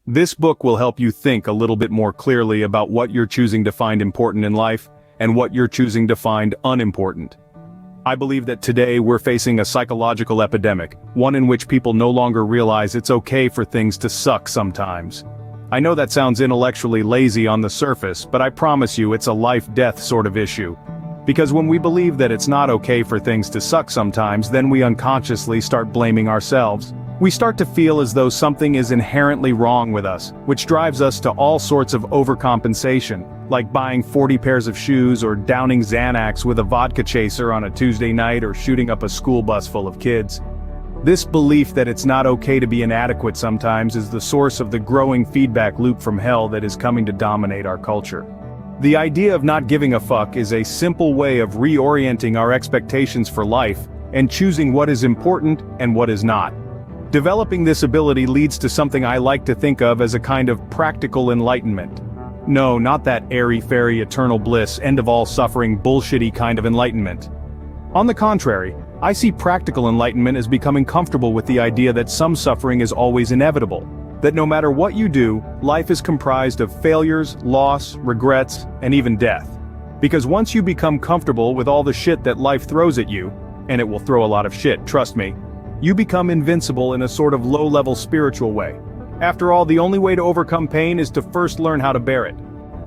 This book will help you think a little bit more clearly about what you're choosing to find important in life, and what you're choosing to find unimportant. I believe that today we're facing a psychological epidemic, one in which people no longer realize it's okay for things to suck sometimes. I know that sounds intellectually lazy on the surface, but I promise you it's a life-death sort of issue. Because when we believe that it's not okay for things to suck sometimes, then we unconsciously start blaming ourselves. We start to feel as though something is inherently wrong with us, which drives us to all sorts of overcompensation, like buying 40 pairs of shoes or downing Xanax with a vodka chaser on a Tuesday night or shooting up a school bus full of kids. This belief that it's not okay to be inadequate sometimes is the source of the growing feedback loop from hell that is coming to dominate our culture. The idea of not giving a fuck is a simple way of reorienting our expectations for life and choosing what is important and what is not. Developing this ability leads to something I like to think of as a kind of practical enlightenment. No, not that airy-fairy eternal bliss, end-of-all suffering bullshitty kind of enlightenment. On the contrary, I see practical enlightenment as becoming comfortable with the idea that some suffering is always inevitable. That no matter what you do, life is comprised of failures, loss, regrets, and even death. Because once you become comfortable with all the shit that life throws at you, and it will throw a lot of shit, trust me, you become invincible in a sort of low-level spiritual way. After all, the only way to overcome pain is to first learn how to bear it.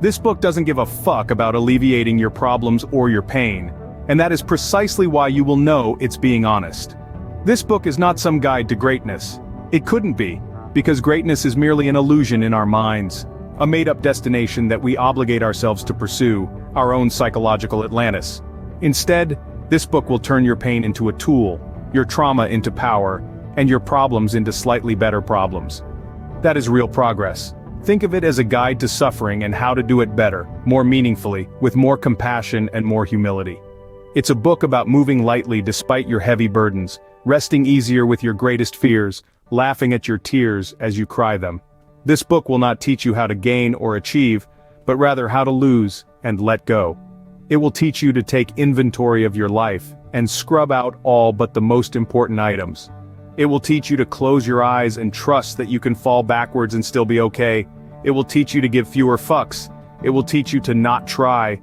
This book doesn't give a fuck about alleviating your problems or your pain, and that is precisely why you will know it's being honest. This book is not some guide to greatness. It couldn't be. Because greatness is merely an illusion in our minds, a made-up destination that we obligate ourselves to pursue, our own psychological Atlantis. Instead, this book will turn your pain into a tool, your trauma into power, and your problems into slightly better problems. That is real progress. Think of it as a guide to suffering and how to do it better, more meaningfully, with more compassion and more humility. It's a book about moving lightly despite your heavy burdens, resting easier with your greatest fears, laughing at your tears as you cry them. This book will not teach you how to gain or achieve, but rather how to lose and let go. It will teach you to take inventory of your life and scrub out all but the most important items. It will teach you to close your eyes and trust that you can fall backwards and still be okay. It will teach you to give fewer fucks. It will teach you to not try